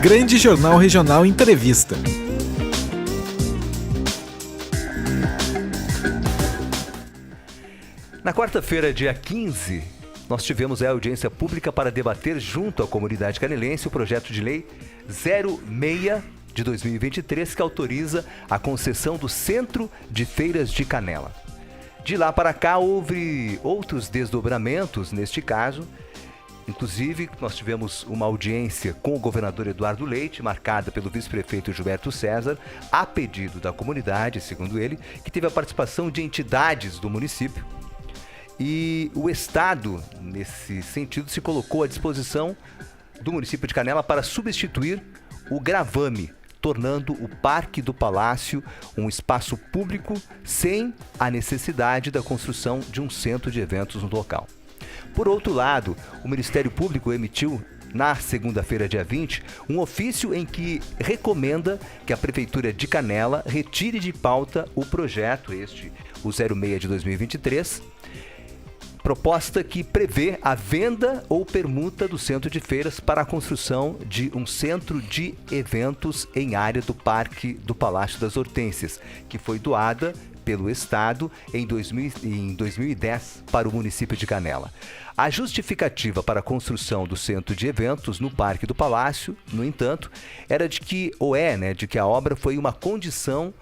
Grande Jornal Regional Entrevista. Na quarta-feira, dia 15, nós tivemos a audiência pública para debater junto à comunidade canelense o projeto de lei 06 de 2023, que autoriza a concessão do Centro de Feiras de Canela. De lá para cá, houve outros desdobramentos neste caso. Inclusive, nós tivemos uma audiência com o governador Eduardo Leite, marcada pelo vice-prefeito Gilberto César, a pedido da comunidade, segundo ele, que teve a participação de entidades do município. E o Estado, nesse sentido, se colocou à disposição do município de Canela para substituir o gravame, tornando o Parque do Palácio um espaço público sem a necessidade da construção de um centro de eventos no local. Por outro lado, o Ministério Público emitiu, na segunda-feira, dia 20, um ofício em que recomenda que a Prefeitura de Canela retire de pauta o projeto, o 06 de 2023, proposta que prevê a venda ou permuta do centro de feiras para a construção de um centro de eventos em área do Parque do Palácio das Hortênsias, que foi doada pelo Estado em 2010 para o município de Canela. A justificativa para a construção do centro de eventos no Parque do Palácio, no entanto, era de que a obra foi uma condição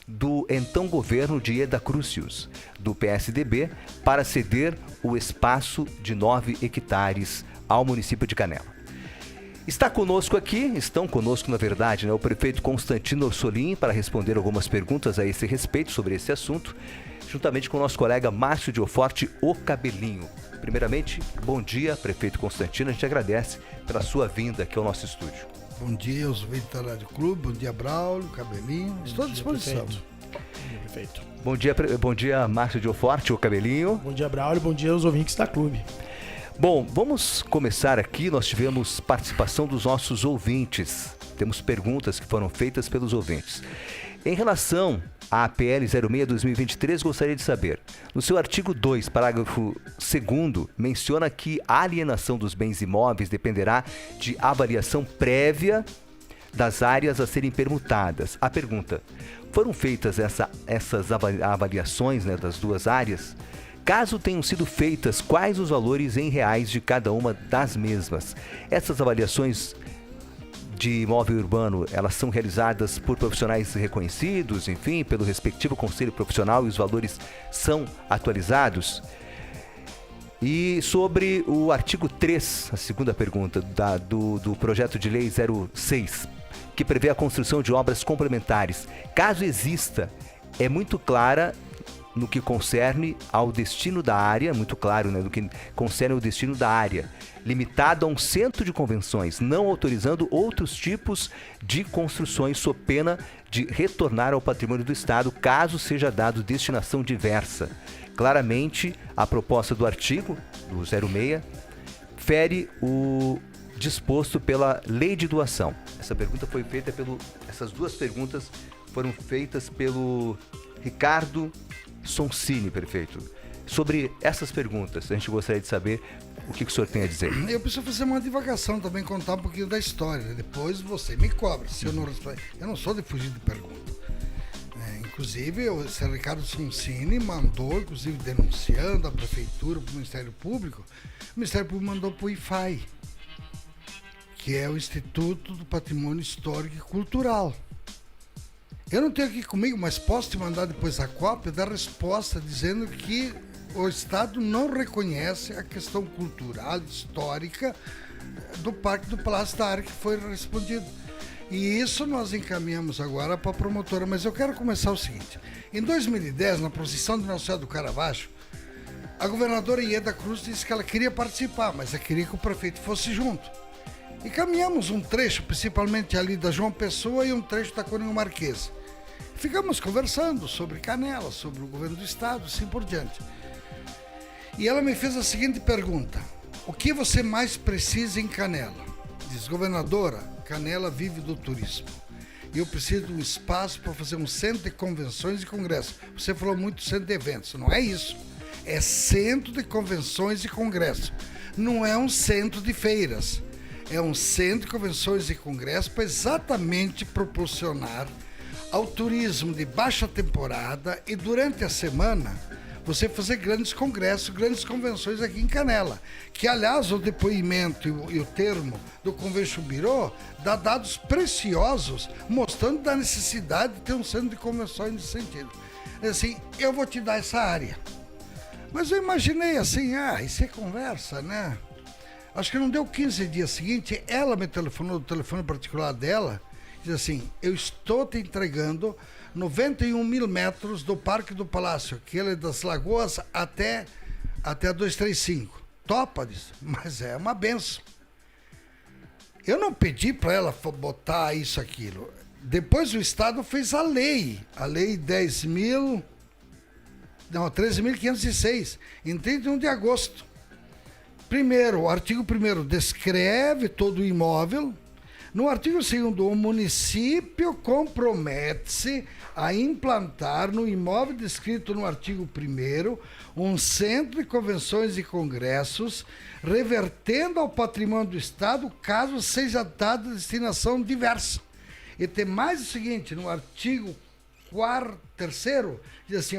do então governo de Ieda Crucius, do PSDB, para ceder o espaço de 9 hectares ao município de Canela. Estão conosco, na verdade, o prefeito Constantino Orsolim, para responder algumas perguntas a esse respeito, sobre esse assunto, juntamente com o nosso colega Márcio Dioforte, o Cabelinho. Primeiramente, bom dia, prefeito Constantino, a gente agradece pela sua vinda aqui ao nosso estúdio. Bom dia aos ouvintes da Rádio Clube, bom dia Braulio, Cabelinho, estou à disposição. Prefeito. Bom dia Márcio Dioforte, o Cabelinho. Bom dia Braulio, bom dia aos ouvintes da Clube. Bom, vamos começar aqui. Nós tivemos participação dos nossos ouvintes. Temos perguntas que foram feitas pelos ouvintes. Em relação à PL 06/2023, gostaria de saber, no seu artigo 2, parágrafo 2º, menciona que a alienação dos bens imóveis dependerá de avaliação prévia das áreas a serem permutadas. A pergunta: foram feitas essas avaliações, das duas áreas? Caso tenham sido feitas, quais os valores em reais de cada uma das mesmas? Essas avaliações de imóvel urbano, elas são realizadas por profissionais reconhecidos, enfim, pelo respectivo conselho profissional, e os valores são atualizados? E sobre o artigo 3, a segunda pergunta do projeto de lei 06, que prevê a construção de obras complementares, caso exista, é muito clara no que concerne ao destino da área, muito claro, no que concerne ao destino da área, limitado a um centro de convenções, não autorizando outros tipos de construções, sob pena de retornar ao patrimônio do Estado, caso seja dado destinação diversa. Claramente, a proposta do artigo, do 06, fere o disposto pela lei de doação. Essas duas perguntas foram feitas pelo Ricardo Sonsini, prefeito. Sobre essas perguntas, a gente gostaria de saber o que o senhor tem a dizer. Eu preciso fazer uma divagação também, contar um pouquinho da história. Depois você me cobra, se eu não responder. Eu não sou de fugir de pergunta. Inclusive, o Sr. Ricardo Sonsini mandou, inclusive denunciando a prefeitura para o Ministério Público. O Ministério Público mandou para o IFAI, que é o Instituto do Patrimônio Histórico e Cultural. Eu não tenho aqui comigo, mas posso te mandar depois a cópia da resposta dizendo que o Estado não reconhece a questão cultural, histórica do Parque do Palácio da Área, que foi respondido. E isso nós encaminhamos agora para a promotora. Mas eu quero começar o seguinte. Em 2010, na procissão de Nossa Senhora do Caravaggio, a governadora Ieda Cruz disse que ela queria participar, mas ela queria que o prefeito fosse junto. E caminhamos um trecho, principalmente ali da João Pessoa e um trecho da Cônego Marquês. Ficamos conversando sobre Canela, sobre o governo do Estado, assim por diante. E ela me fez a seguinte pergunta: o que você mais precisa em Canela? Diz: governadora, Canela vive do turismo. E eu preciso de um espaço para fazer um centro de convenções e congressos. Você falou muito centro de eventos, não é isso. É centro de convenções e congressos. Não é um centro de feiras. É um centro de convenções e congressos para exatamente proporcionar ao turismo de baixa temporada e durante a semana você fazer grandes congressos, grandes convenções aqui em Canela. Que, aliás, o depoimento e o termo do Convention Bureau dá dados preciosos mostrando da necessidade de ter um centro de convenções nesse sentido. Assim, eu vou te dar essa área. Mas eu imaginei assim, isso é conversa, né? Acho que não deu 15 dias seguinte, ela me telefonou do telefone particular dela, diz assim, eu estou te entregando 91 mil metros do Parque do Palácio, aquele das Lagoas até a 235. Topa disso, mas é uma benção. Eu não pedi para ela botar isso, aquilo. Depois o Estado fez a lei 13.506, em 31 de agosto. Primeiro, o artigo 1º descreve todo o imóvel. No artigo 2º, o município compromete-se a implantar no imóvel descrito no artigo 1º um centro de convenções e congressos, revertendo ao patrimônio do Estado caso seja dada destinação diversa. E tem mais o seguinte, no artigo 3º, diz assim,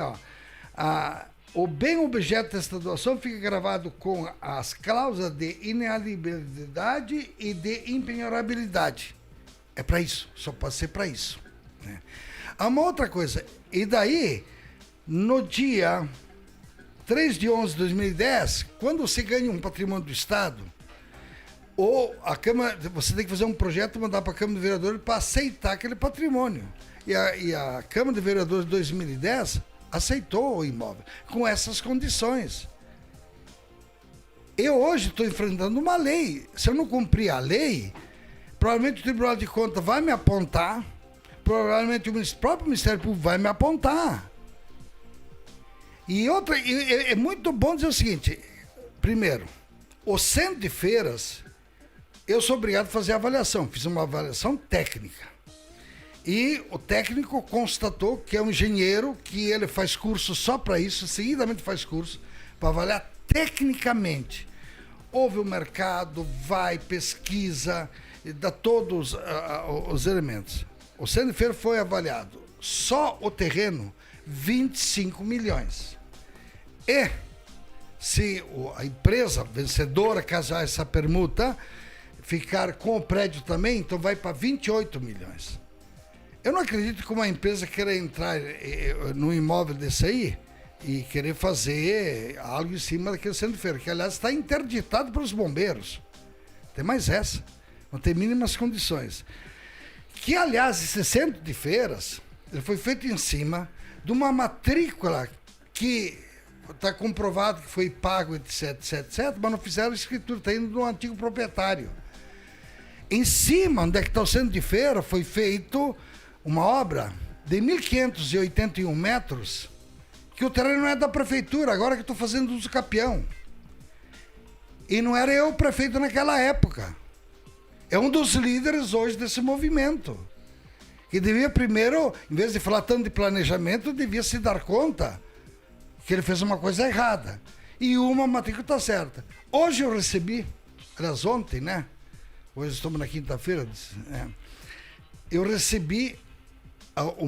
o bem objeto desta doação fica gravado com as cláusulas de inalienabilidade e de impenhorabilidade. É para isso, só pode ser para isso. Né? Há uma outra coisa, e daí, no dia 3 de 11 de 2010, quando você ganha um patrimônio do Estado, ou a Câmara, você tem que fazer um projeto e mandar para a Câmara de Vereadores para aceitar aquele patrimônio. E a Câmara de Vereadores de 2010 aceitou o imóvel, com essas condições. Eu hoje estou enfrentando uma lei. Se eu não cumprir a lei, provavelmente o Tribunal de Contas vai me apontar, provavelmente o próprio Ministério Público vai me apontar. E outra, é muito bom dizer o seguinte, primeiro, o centro de feiras, eu sou obrigado a fazer a avaliação, fiz uma avaliação técnica. E o técnico constatou que é um engenheiro, que ele faz curso só para isso, seguidamente faz curso, para avaliar tecnicamente. Ouve o mercado, vai, pesquisa, dá todos os elementos. O centro de feira foi avaliado, só o terreno, 25 milhões. E se a empresa vencedora, caso essa permuta, ficar com o prédio também, então vai para 28 milhões. Eu não acredito que uma empresa queira entrar num imóvel desse aí e querer fazer algo em cima daquele centro de feira, que aliás está interditado pelos bombeiros. Tem mais essa, não tem mínimas condições. Que aliás, esse centro de feiras, ele foi feito em cima de uma matrícula que está comprovado que foi pago, etc, mas não fizeram escritura, está indo do antigo proprietário. Em cima, onde é que está o centro de feira, foi feito uma obra de 1.581 metros, que o terreno não é da prefeitura, agora que estou fazendo uso capião. E não era eu o prefeito naquela época. É um dos líderes hoje desse movimento. Que devia primeiro, em vez de falar tanto de planejamento, devia se dar conta que ele fez uma coisa errada. E uma matrícula está certa. Hoje eu recebi, aliás ontem, né? Hoje estamos na quinta-feira, eu recebi o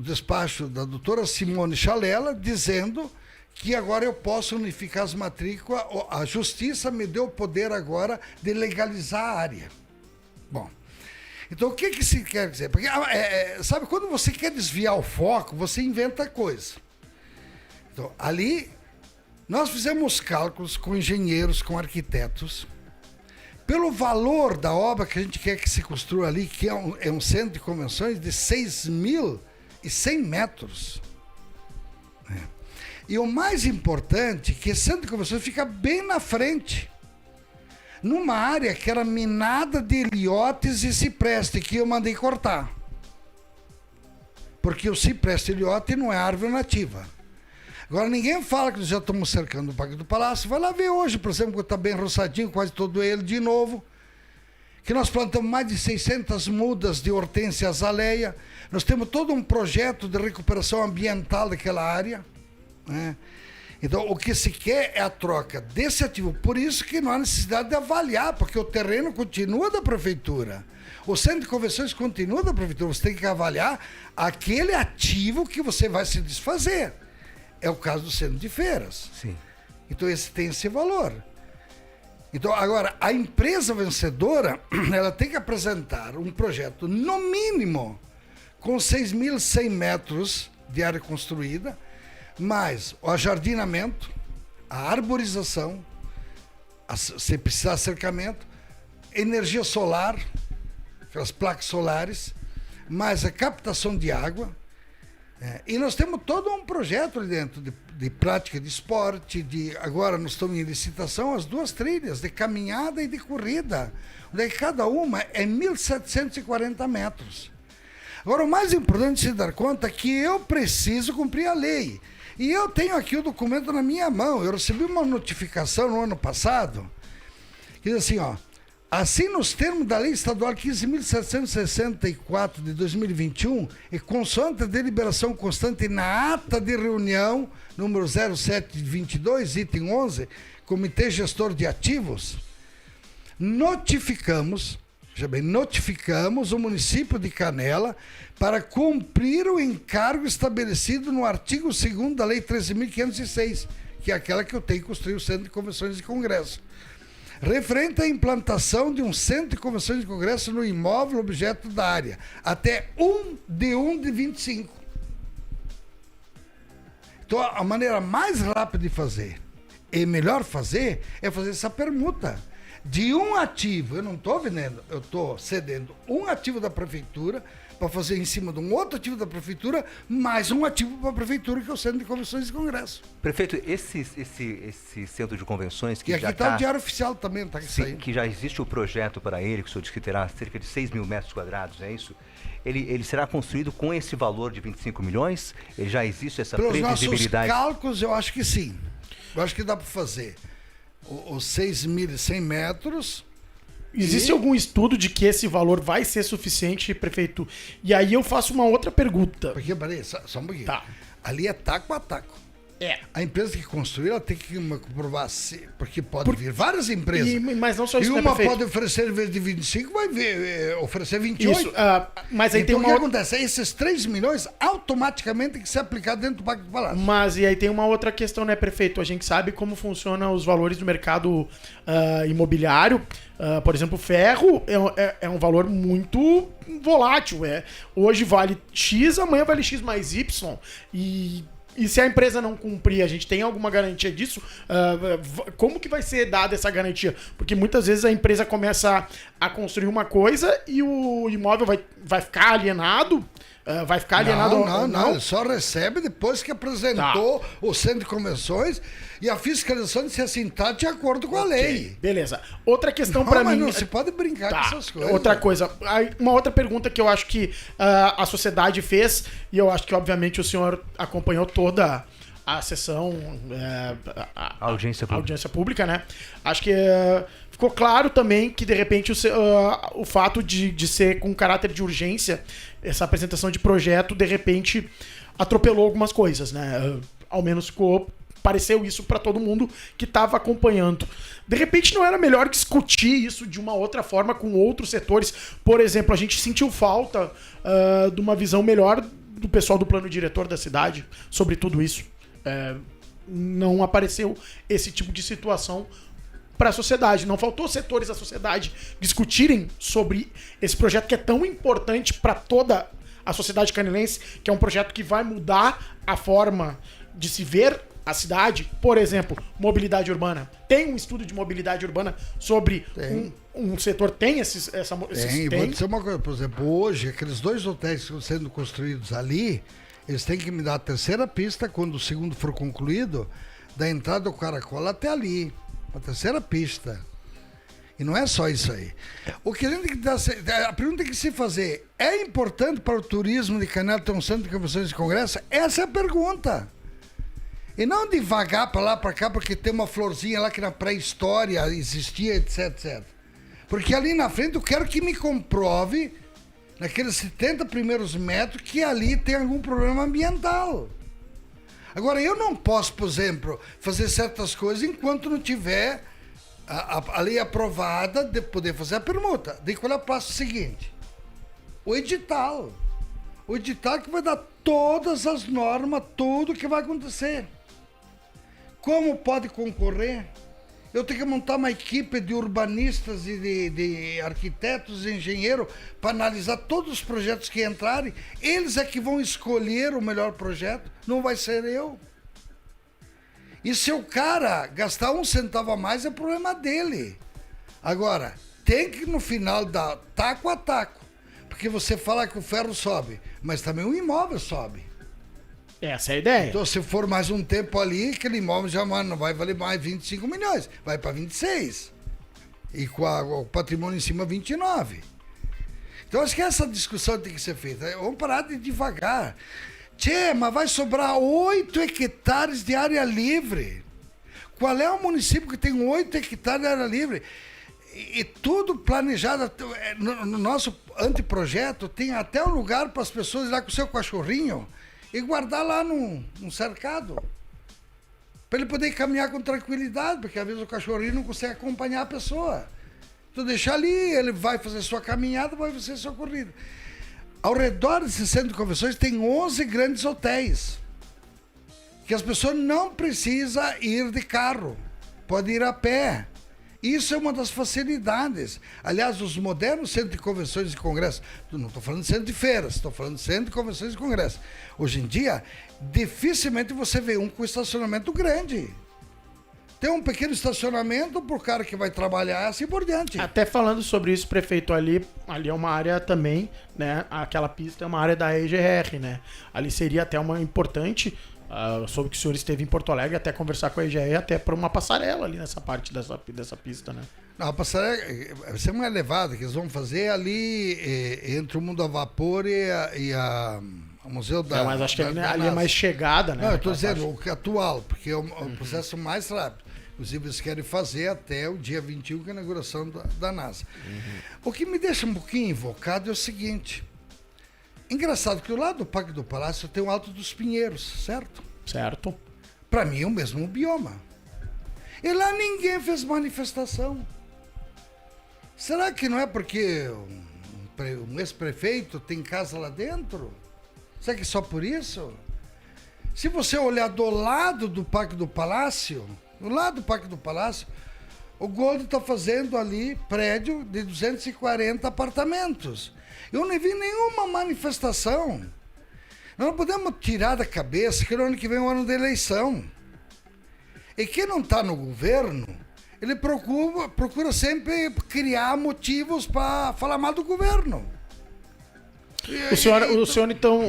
despacho da doutora Simone Chalela dizendo que agora eu posso unificar as matrículas, a justiça me deu o poder agora de legalizar a área. Bom, então o que se quer dizer? Porque, sabe, quando você quer desviar o foco, você inventa coisa. Então, ali, nós fizemos cálculos com engenheiros, com arquitetos, pelo valor da obra que a gente quer que se construa ali, que é um centro de convenções de 6.100 metros. E o mais importante, que esse centro de convenções fica bem na frente, numa área que era minada de ilhotes e cipreste, que eu mandei cortar. Porque o cipreste e ilhote não é árvore nativa. Agora, ninguém fala que nós já estamos cercando o Parque do Palácio. Vai lá ver hoje, por exemplo, que está bem roçadinho, quase todo ele de novo. Que nós plantamos mais de 600 mudas de hortênsia azaleia. Nós temos todo um projeto de recuperação ambiental daquela área. Né? Então, o que se quer é a troca desse ativo. Por isso que não há necessidade de avaliar, porque o terreno continua da prefeitura. O centro de convenções continua da prefeitura. Você tem que avaliar aquele ativo que você vai se desfazer. É o caso do centro de feiras. Sim. Então, esse tem esse valor. Então, agora, a empresa vencedora, ela tem que apresentar um projeto, no mínimo, com 6.100 metros de área construída, mais o ajardinamento, a arborização, se precisar cercamento, energia solar, aquelas placas solares, mais a captação de água. E nós temos todo um projeto ali dentro de prática de esporte, agora nós estamos em licitação as 2 trilhas, de caminhada e de corrida, onde cada uma é 1.740 metros. Agora, o mais importante de se dar conta é que eu preciso cumprir a lei. E eu tenho aqui o documento na minha mão. Eu recebi uma notificação no ano passado, que diz assim, assim nos termos da Lei Estadual 15.764 de 2021, e consoante a deliberação constante na ata de reunião, número 0722, item 11, Comitê Gestor de Ativos, notificamos o município de Canela para cumprir o encargo estabelecido no artigo 2º da Lei 13.506, que é aquela que eu tenho que construir o Centro de Convenções e Congresso, referente à implantação de um Centro de Convenções e Congresso no imóvel objeto da área, até 1/1/25. Então, a maneira mais rápida de fazer e melhor fazer é fazer essa permuta. De um ativo, eu não estou vendendo, eu estou cedendo um ativo da prefeitura para fazer em cima de um outro ativo da prefeitura, mais um ativo para a prefeitura, que é o Centro de Convenções e Congresso. Prefeito, esse centro de convenções que e aqui já está o Diário Oficial também, está aqui saindo. Que já existe o projeto para ele, que o senhor disse que terá cerca de 6.000 metros quadrados, é isso? Ele será construído com esse valor de 25 milhões? Ele já existe essa previsibilidade? Pelos nossos cálculos, eu acho que sim. Eu acho que dá para fazer os 6.100 metros. Existe algum estudo de que esse valor vai ser suficiente, prefeito? E aí eu faço uma outra pergunta. Porque, peraí, só um pouquinho. Tá. Ali é taco a taco. A empresa que construiu, ela tem que comprovar, porque pode vir várias empresas. Mas não só isso, e né, uma prefeito? pode oferecer, em vez de 25, vai oferecer 28. Isso, mas aí então, tem o que uma acontece? Esses 3 milhões automaticamente tem que ser aplicado dentro do Pacto do Palácio. Mas e aí tem uma outra questão, né, prefeito? A gente sabe como funcionam os valores do mercado imobiliário. Por exemplo, ferro é um valor muito volátil. Hoje vale X, amanhã vale X mais Y. E se a empresa não cumprir, a gente tem alguma garantia disso? Como que vai ser dada essa garantia? Porque muitas vezes a empresa começa a construir uma coisa e o imóvel vai ficar alienado. Não. Ele só recebe depois que apresentou o Centro de Convenções e a fiscalização de se assentar de acordo com a lei. Beleza. Outra questão para mim... Não se pode brincar com essas coisas. Outra coisa. Uma outra pergunta que eu acho que a sociedade fez, e eu acho que obviamente o senhor acompanhou toda a sessão... a audiência pública, né? Acho que ficou claro também que, de repente, o fato de ser com caráter de urgência, essa apresentação de projeto, de repente, atropelou algumas coisas, né? Ao menos pareceu isso para todo mundo que estava acompanhando. De repente, não era melhor discutir isso de uma outra forma com outros setores? Por exemplo, a gente sentiu falta de uma visão melhor do pessoal do plano diretor da cidade sobre tudo isso. Não apareceu esse tipo de situação para a sociedade. Não faltou setores da sociedade discutirem sobre esse projeto que é tão importante para toda a sociedade canelense, que é um projeto que vai mudar a forma de se ver a cidade. Por exemplo, mobilidade urbana. Tem um estudo de mobilidade urbana sobre um setor? Tem esses? Tem. Vou dizer uma coisa, por exemplo, hoje, aqueles 2 hotéis que estão sendo construídos ali, eles têm que me dar a 3ª pista, quando o segundo for concluído, da entrada do Caracol até ali. A 3ª pista. E não é só isso aí. O que a gente tem que dar, a pergunta que se fazer: é importante para o turismo de Canela ter um centro de convenções e congresso? Essa é a pergunta. E não devagar para lá, para cá, porque tem uma florzinha lá que na pré-história existia, etc. Porque ali na frente eu quero que me comprove, naqueles 70 primeiros metros, que ali tem algum problema ambiental. Agora, eu não posso, por exemplo, fazer certas coisas enquanto não tiver a lei aprovada de poder fazer a permuta. Daí qual é o passo seguinte? O edital. O edital que vai dar todas as normas, tudo que vai acontecer. Como pode concorrer? Eu tenho que montar uma equipe de urbanistas e de arquitetos e engenheiros para analisar todos os projetos que entrarem. Eles é que vão escolher o melhor projeto, não vai ser eu. E se o cara gastar 1 centavo a mais, é problema dele. Agora, tem que no final dar taco a taco. Porque você fala que o ferro sobe, mas também o imóvel sobe. Essa é a ideia. Então, se for mais um tempo ali, aquele imóvel já não vai valer mais 25 milhões, vai para 26. E com o patrimônio em cima, 29. Então, acho que essa discussão tem que ser feita. Vamos parar de devagar. Tchê, mas vai sobrar 8 hectares de área livre. Qual é o município que tem 8 hectares de área livre? E tudo planejado. No nosso anteprojeto, tem até um lugar para as pessoas ir lá com o seu cachorrinho e guardar lá num cercado. Para ele poder caminhar com tranquilidade, porque às vezes o cachorrinho não consegue acompanhar a pessoa. Então deixa ali, ele vai fazer sua caminhada, vai fazer sua corrida. Ao redor desse centro de convenções tem 11 grandes hotéis. Que as pessoas não precisam ir de carro, podem ir a pé. Isso é uma das facilidades. Aliás, os modernos centros de convenções e congressos, não estou falando de centro de feiras, estou falando de centro de convenções e congressos. Hoje em dia, dificilmente você vê um com estacionamento grande. Tem um pequeno estacionamento para o cara que vai trabalhar, assim por diante. Até falando sobre isso, prefeito, ali é uma área também, né? Aquela pista é uma área da EGR, né? Ali seria até uma importante... soube que o senhor esteve em Porto Alegre até conversar com a EGE, até por uma passarela ali nessa parte dessa pista, né? Não, a passarela vai ser uma elevada que eles vão fazer ali entre o Mundo a Vapor e o Museu da... mas acho que ali é mais chegada, né? Não, eu estou dizendo o atual, porque é o processo mais rápido. Inclusive, eles querem fazer até o dia 21, que é a inauguração da NASA. O que me deixa um pouquinho invocado é o seguinte... Engraçado que o lado do Parque do Palácio tem o Alto dos Pinheiros, certo? Certo. Para mim é o mesmo bioma. E lá ninguém fez manifestação. Será que não é porque um ex-prefeito tem casa lá dentro? Será que é só por isso? Se você olhar do lado do Parque do Palácio, o Gold está fazendo ali prédio de 240 apartamentos. Eu não vi nenhuma manifestação. Nós não podemos tirar da cabeça que no ano que vem é o ano da eleição. E quem não está no governo, ele procura sempre criar motivos para falar mal do governo. O senhor, então,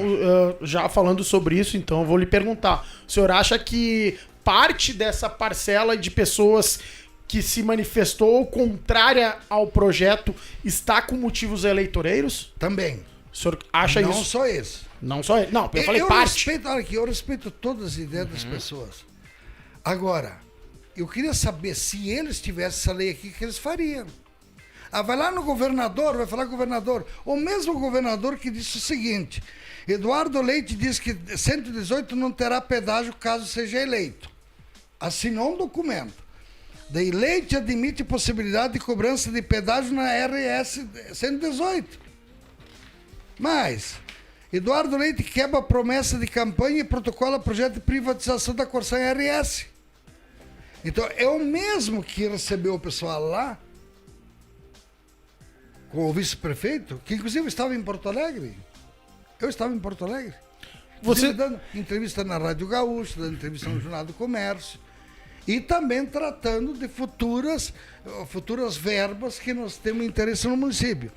já falando sobre isso, então, eu vou lhe perguntar. O senhor acha que parte dessa parcela de pessoas que se manifestou contrária ao projeto está com motivos eleitoreiros? Também. O senhor acha isso? Não só esse. Não só ele. Não, eu falei parte. Eu respeito todas as ideias das pessoas. Agora, eu queria saber se eles tivessem essa lei aqui, o que eles fariam. Vai lá no governador, vai falar com o governador. O mesmo governador que disse o seguinte: Eduardo Leite diz que 118 não terá pedágio caso seja eleito. Assinou um documento. Daí Leite admite possibilidade de cobrança de pedágio na RS 118. Mas Eduardo Leite quebra a promessa de campanha e protocola projeto de privatização da Corsan RS. Então é o mesmo que recebeu o pessoal lá, com o vice-prefeito, que inclusive estava em Porto Alegre. Eu estava em Porto Alegre. Você dando entrevista na Rádio Gaúcho, dando entrevista no Jornal do Comércio. E também tratando de futuras verbas que nós temos interesse no município.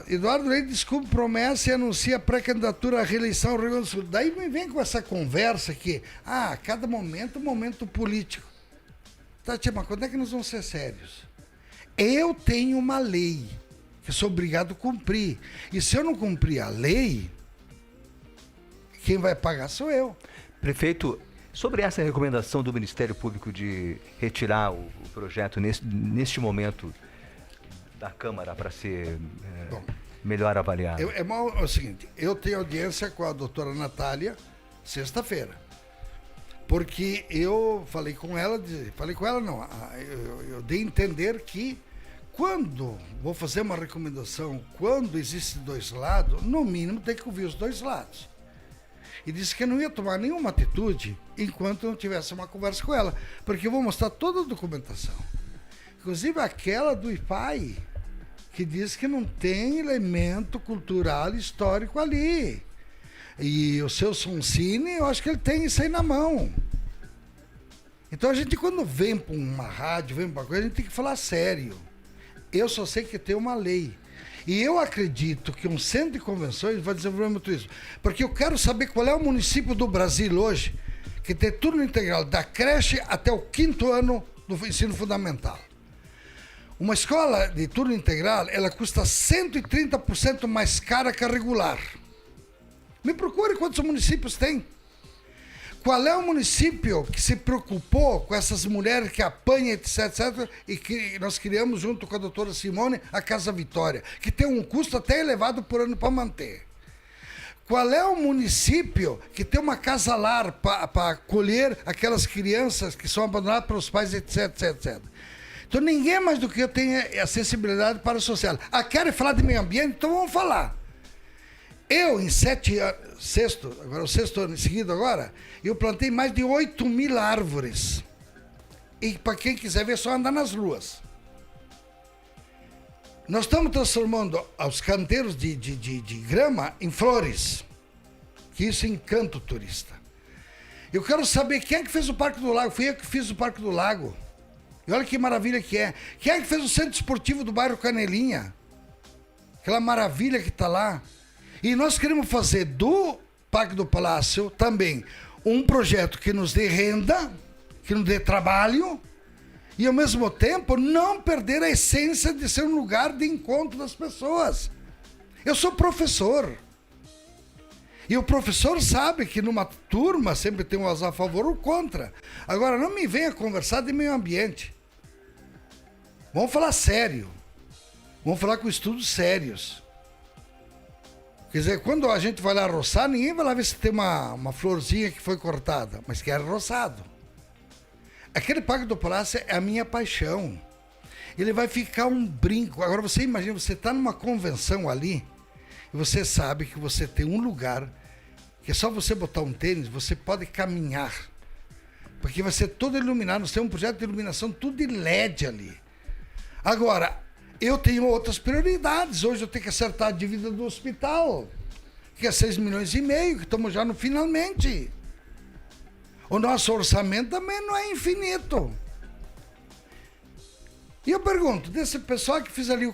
Eduardo Leite desculpa promessa e anuncia pré-candidatura à reeleição ao Rio Grande do Sul. Daí me vem com essa conversa que, cada momento é um momento político. Tá, tia, mas quando é que nós vamos ser sérios? Eu tenho uma lei que sou obrigado a cumprir. E se eu não cumprir a lei, quem vai pagar sou eu. Prefeito, sobre essa recomendação do Ministério Público de retirar o projeto neste momento da Câmara para ser melhor avaliado. É o seguinte, eu tenho audiência com a doutora Natália sexta-feira. Porque eu falei com ela não, eu dei a entender que quando vou fazer uma recomendação, quando existe dois lados, no mínimo tem que ouvir os dois lados. E disse que eu não ia tomar nenhuma atitude enquanto não tivesse uma conversa com ela, porque eu vou mostrar toda a documentação. Inclusive aquela do IPAI, que diz que não tem elemento cultural histórico ali. E o seu Sonsini, eu acho que ele tem isso aí na mão. Então a gente, quando vem para uma rádio, vem para coisa, a gente tem que falar sério. Eu só sei que tem uma lei. E eu acredito que um centro de convenções vai desenvolver muito isso. Porque eu quero saber qual é o município do Brasil hoje que tem turno integral da creche até o 5º ano do ensino fundamental. Uma escola de turno integral, ela custa 130% mais cara que a regular. Me procure quantos municípios tem. Qual é o município que se preocupou com essas mulheres que apanham, etc, etc, e que nós criamos junto com a doutora Simone a Casa Vitória, que tem um custo até elevado por ano para manter? Qual é o município que tem uma casa-lar para acolher aquelas crianças que são abandonadas pelos pais, etc, etc, etc? Então ninguém mais do que eu tem a sensibilidade para o social. Ah, querem falar de meio ambiente? Então vamos falar. Eu, em 7 anos, o sexto ano seguido agora, eu plantei mais de 8.000 árvores. E para quem quiser ver, é só andar nas ruas. Nós estamos transformando os canteiros de grama em flores. Que isso encanta o turista. Eu quero saber quem é que fez o Parque do Lago. Fui eu que fiz o Parque do Lago. E olha que maravilha que é. Quem é que fez o Centro Esportivo do bairro Canelinha? Aquela maravilha que está lá. E nós queremos fazer do Parque do Palácio também um projeto que nos dê renda, que nos dê trabalho e, ao mesmo tempo, não perder a essência de ser um lugar de encontro das pessoas. Eu sou professor. E o professor sabe que numa turma sempre tem um a favor ou contra. Agora, não me venha conversar de meio ambiente. Vamos falar sério. Vamos falar com estudos sérios. Quer dizer, quando a gente vai lá roçar, ninguém vai lá ver se tem uma florzinha que foi cortada, mas que era roçado. Aquele Parque do Palácio é a minha paixão. Ele vai ficar um brinco. Agora você imagina, você está numa convenção ali, e você sabe que você tem um lugar, que é só você botar um tênis, você pode caminhar. Porque vai ser todo iluminado, nós temos um projeto de iluminação, tudo de LED ali. Agora, eu tenho outras prioridades. Hoje eu tenho que acertar a dívida do hospital, que é 6,5 milhões, que estamos já no finalmente. O nosso orçamento também não é infinito. E eu pergunto, desse pessoal que fez ali,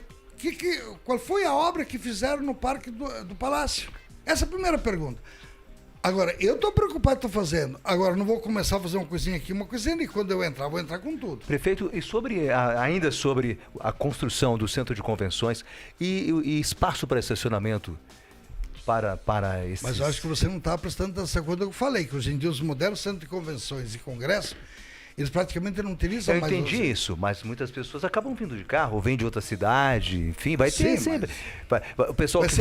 qual foi a obra que fizeram no Parque do Palácio? Essa é a primeira pergunta. Agora, eu estou preocupado, estou fazendo. Agora, não vou começar a fazer uma coisinha aqui, uma coisinha ali. Quando eu entrar, vou entrar com tudo. Prefeito, e ainda sobre a construção do centro de convenções e espaço para estacionamento para esses... Mas eu acho que você não está prestando atenção quando eu falei, que hoje em dia os modernos centros de convenções e congressos, eles praticamente não utilizam mais... Eu entendi isso, mas muitas pessoas acabam vindo de carro, ou vêm de outra cidade, enfim, vai ter sempre. O pessoal que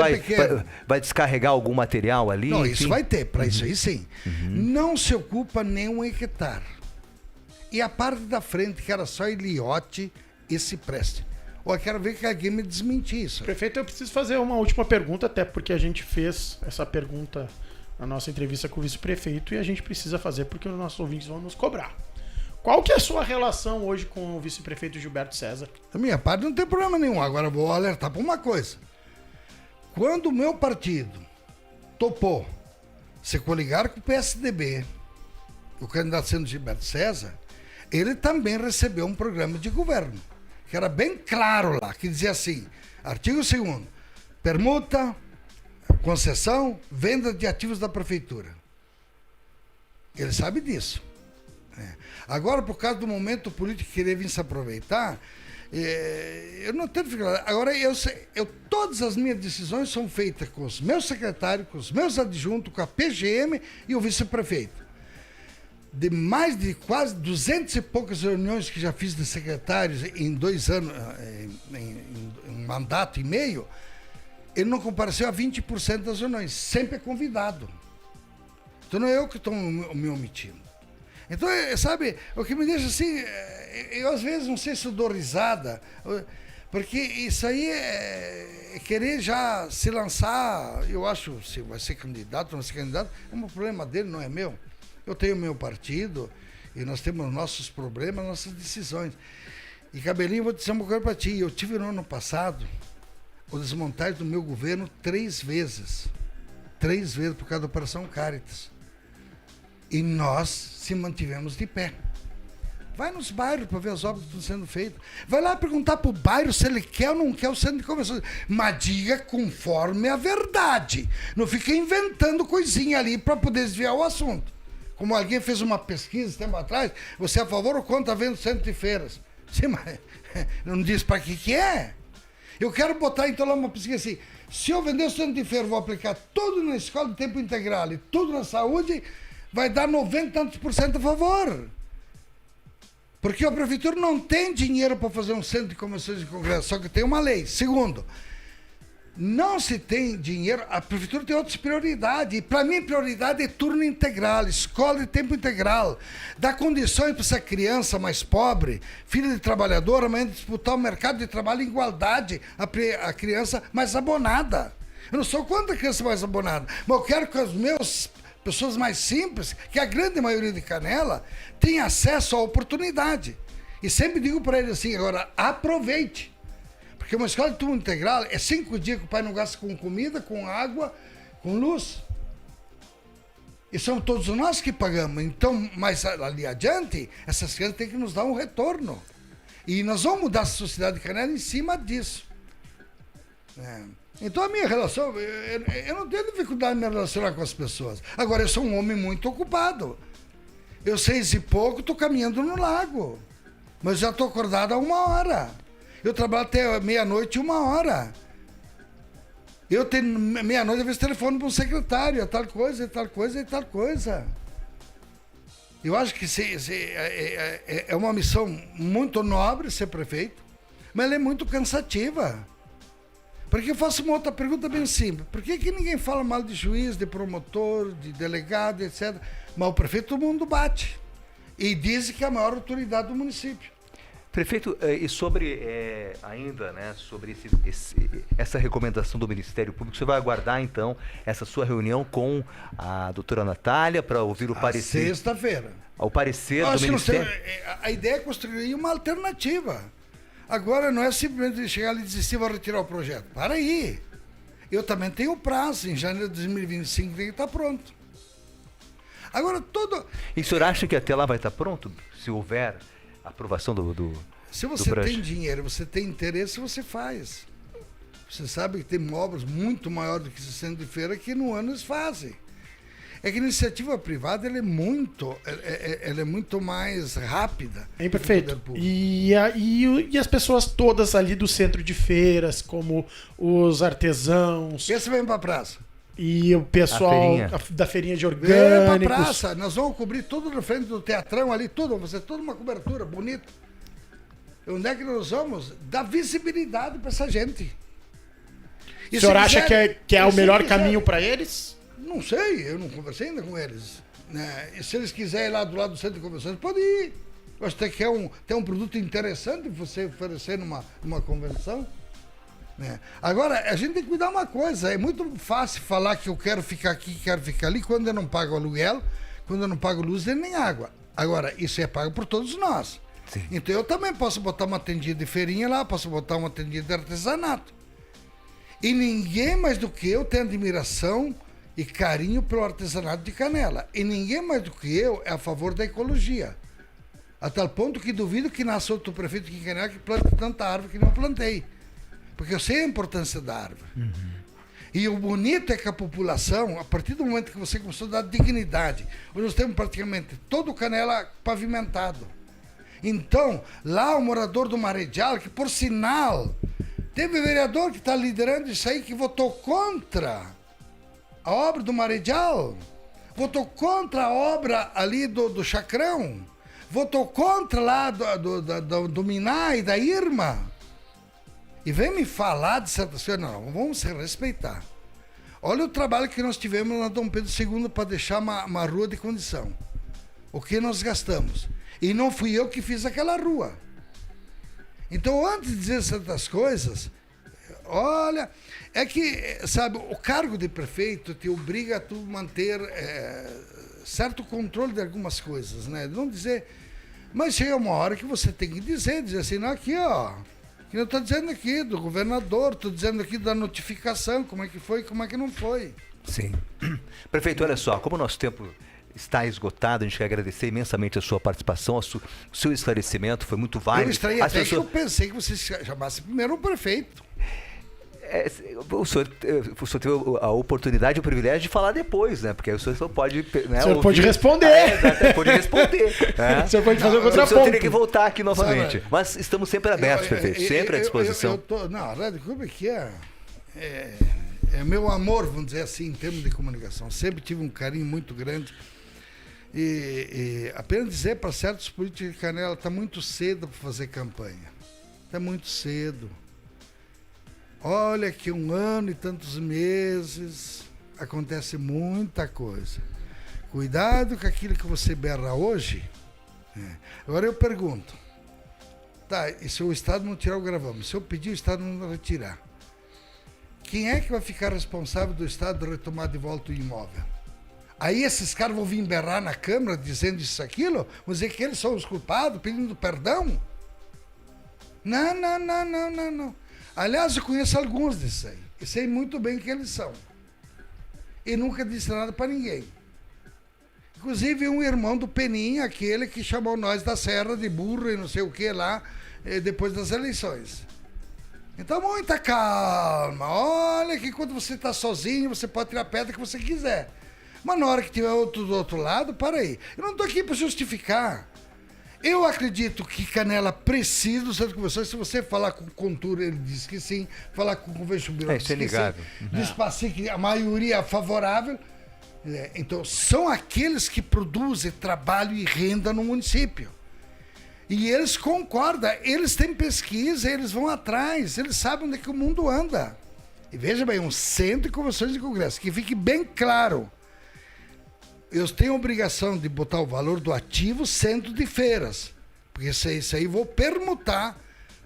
vai descarregar algum material ali... Não, enfim. isso vai ter, para isso aí sim. Não se ocupa nem um hectare. E a parte da frente, que era só iliote e cipreste. Eu quero ver que alguém me desmentir isso. Prefeito, eu preciso fazer uma última pergunta, até porque a gente fez essa pergunta na nossa entrevista com o vice-prefeito e a gente precisa fazer porque os nossos ouvintes vão nos cobrar. Qual que é a sua relação hoje com o vice-prefeito Gilberto César? Da minha parte não tem problema nenhum. Agora eu vou alertar para uma coisa. Quando o meu partido topou se coligar com o PSDB, o candidato sendo Gilberto César, ele também recebeu um programa de governo, que era bem claro lá, que dizia assim, artigo 2º, permuta, concessão, venda de ativos da prefeitura. Ele sabe disso. Agora, por causa do momento político que querer vir se aproveitar, eu não tenho dificuldade. Agora, todas as minhas decisões são feitas com os meus secretários, com os meus adjuntos, com a PGM e o vice-prefeito. De mais de quase 200 e poucas reuniões que já fiz de secretários em 2 anos, em um mandato e meio, ele não compareceu a 20% das reuniões. Sempre é convidado. Então não é eu que estou me omitindo. Então, sabe, o que me deixa assim, eu às vezes não sei se eu dou risada, porque isso aí é querer já se lançar, eu acho, se vai ser candidato ou não ser candidato, é um problema dele, não é meu. Eu tenho meu partido e nós temos nossos problemas, nossas decisões. E, Cabelinho, vou dizer uma coisa para ti, eu tive no ano passado o desmontagem do meu governo 3 vezes. 3 vezes por causa da Operação Caritas. E nós se mantivemos de pé. Vai nos bairros para ver as obras que estão sendo feitas. Vai lá perguntar para o bairro se ele quer ou não quer o centro de convenções. Mas diga conforme a verdade. Não fica inventando coisinha ali para poder desviar o assunto. Como alguém fez uma pesquisa tempo atrás, você é a favor ou contra a venda do centro de feiras? Sim, mas não diz para que é. Eu quero botar então lá uma pesquisa assim, se eu vender o centro de feira, vou aplicar tudo na escola de tempo integral e tudo na saúde, vai dar 90 e tantos por cento a favor. Porque a prefeitura não tem dinheiro para fazer um centro de convenções e congressos, só que tem uma lei. Segundo, não se tem dinheiro, a prefeitura tem outras prioridades. E para mim, prioridade é turno integral, escola de tempo integral. Dá condições para essa criança mais pobre, filha de trabalhador, amanhã disputar o mercado de trabalho em igualdade, a criança mais abonada. Eu não sou contra a criança mais abonada, mas eu quero que as meus pessoas mais simples, que a grande maioria de Canela, tenham acesso à oportunidade. E sempre digo para eles assim, agora, aproveite. Porque uma escola de turno integral é 5 dias que o pai não gasta com comida, com água, com luz. E são todos nós que pagamos. Então, mas ali adiante, essas crianças têm que nos dar um retorno. E nós vamos mudar a sociedade de Canela em cima disso. Então a minha relação, eu não tenho dificuldade em me relacionar com as pessoas. Agora, eu sou um homem muito ocupado. Eu 6 e pouco estou caminhando no lago. Mas já estou acordado há 1 hora. Eu trabalho até meia-noite, 1 hora. Eu tenho meia-noite, às vezes telefone para um secretário, tal coisa, e tal coisa, e tal coisa. Eu acho que é uma missão muito nobre ser prefeito, mas ela é muito cansativa. Porque eu faço uma outra pergunta bem simples. Por que ninguém fala mal de juiz, de promotor, de delegado, etc. Mas o prefeito todo mundo bate. E diz que é a maior autoridade do município. Prefeito, e sobre ainda, né, sobre essa recomendação do Ministério Público, você vai aguardar então essa sua reunião com a doutora Natália para ouvir o parecer? Sexta-feira. O parecer do Ministério? A ideia é construir uma alternativa. Agora não é simplesmente chegar ali e dizer, vou retirar o projeto. Para aí. Eu também tenho prazo, em janeiro de 2025 tem que estar pronto. Agora todo... E o senhor acha que até lá vai estar pronto? Se houver aprovação se você tem dinheiro, você tem interesse, você faz. Você sabe que tem obras muito maiores do que esse centro de feira que no ano eles fazem. É que a iniciativa privada ela é muito mais rápida. É perfeito. E as pessoas todas ali do centro de feiras, como os artesãos. Esse vem para a praça. E o pessoal da feirinha de orgânicos. Vem para a praça. Nós vamos cobrir tudo na frente do teatrão ali, tudo. Vamos fazer toda uma cobertura bonita. Onde é que nós vamos? Dar visibilidade para essa gente. O senhor acha que é o melhor caminho para eles? Não sei, eu não conversei ainda com eles. Né? E se eles quiserem ir lá do lado do centro de convenções, pode ir. Eu acho que tem um produto interessante você oferecer numa convenção. Né? Agora, a gente tem que cuidar uma coisa. É muito fácil falar que eu quero ficar aqui, quero ficar ali, quando eu não pago aluguel, quando eu não pago luz nem água. Agora, isso é pago por todos nós. Sim. Então eu também posso botar uma tendinha de feirinha lá, posso botar uma tendinha de artesanato. E ninguém mais do que eu tem admiração e carinho pelo artesanato de Canela. E ninguém mais do que eu é a favor da ecologia. A tal ponto que duvido que nasça outro prefeito aqui em Canela que plante tanta árvore que não plantei. Porque eu sei a importância da árvore. Uhum. E o bonito é que a população, a partir do momento que você começou a dar dignidade, hoje nós temos praticamente todo o Canela pavimentado. Então, lá o morador do Marechal, que por sinal, teve vereador que está liderando isso aí, que votou contra a obra do Marechal, votou contra a obra ali do Chacrão, votou contra lá do Miná e da Irma. E vem me falar de certas coisas. Não, vamos se respeitar. Olha o trabalho que nós tivemos na Dom Pedro II para deixar uma rua de condição. o que nós gastamos. E não fui eu que fiz aquela rua. Então, antes de dizer certas coisas, olha, é que, sabe, o cargo de prefeito te obriga a tu manter certo controle de algumas coisas, né? Não dizer, mas chega uma hora que você tem que dizer assim, não, aqui, ó, que eu estou dizendo aqui do governador, estou dizendo aqui da notificação, como é que foi, como é que não foi. Sim. Prefeito, olha só, como o nosso tempo está esgotado, a gente quer agradecer imensamente a sua participação, o seu esclarecimento, foi muito válido. Eu estranhei até que eu pensei que você chamasse primeiro o prefeito. O senhor teve a oportunidade e o privilégio de falar depois, né? Porque aí o senhor só pode... Né, o senhor pode responder. Pode responder. Né? O senhor pode fazer o O senhor contraponto. teria que voltar aqui novamente. Mas estamos sempre abertos, prefeito, sempre à disposição. A Rádio Clube aqui é meu amor, vamos dizer assim, em termos de comunicação. Sempre tive um carinho muito grande. E apenas dizer para certos políticos de Canela, está muito cedo para fazer campanha. Está muito cedo. Olha que 1 ano e tantos meses acontece muita coisa. Cuidado com aquilo que você berra hoje. Agora eu pergunto, tá, e se o Estado não tirar o gravame? Se eu pedir, o Estado não retirar. Quem é que vai ficar responsável do Estado de retomar de volta o imóvel? Aí esses caras vão vir berrar na Câmara dizendo isso, aquilo? Vão dizer que eles são os culpados, pedindo perdão? Não. Aliás, eu conheço alguns desses aí. E sei muito bem quem eles são. E nunca disse nada para ninguém. Inclusive um irmão do Peninha, aquele que chamou nós da Serra de burro e não sei o que lá, depois das eleições. Então, muita calma. Olha que quando você está sozinho, você pode tirar a pedra que você quiser. Mas na hora que tiver outro do outro lado, para aí. Eu não estou aqui para justificar. Eu acredito que Canela precisa do centro de convenção. Se você falar com o Contura, ele diz que sim. Falar com o Convention Bureau, diz que sim. Diz para si que a maioria é favorável. Então, são aqueles que produzem trabalho e renda no município. E eles concordam, eles têm pesquisa, eles vão atrás, eles sabem onde é que o mundo anda. E veja bem, um centro de convenções e congressos, que fique bem claro. Eu tenho a obrigação de botar o valor do ativo centro de feiras. Porque isso aí vou permutar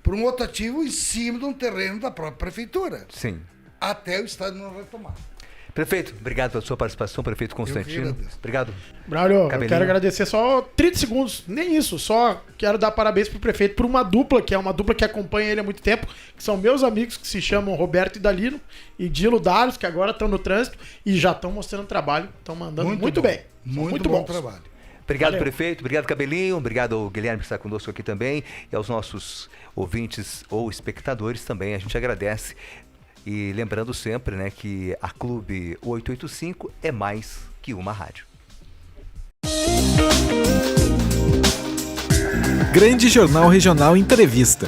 por um outro ativo em cima de um terreno da própria prefeitura. Sim. Até o Estado não retomar. Prefeito, obrigado pela sua participação, prefeito Constantino. Obrigado. Braulio, eu quero agradecer só 30 segundos, nem isso, só quero dar parabéns pro prefeito por uma dupla, que é uma dupla que acompanha ele há muito tempo, que são meus amigos que se chamam Roberto e Dalino e Dilo Darius, que agora estão no trânsito e já estão mostrando trabalho, estão mandando muito bem. Muito bom trabalho. Obrigado, prefeito. Obrigado, Cabelinho. Obrigado ao Guilherme que está conosco aqui também e aos nossos ouvintes ou espectadores também. A gente agradece. E lembrando sempre, né, que a Clube 885 é mais que uma rádio. Grande Jornal Regional Entrevista.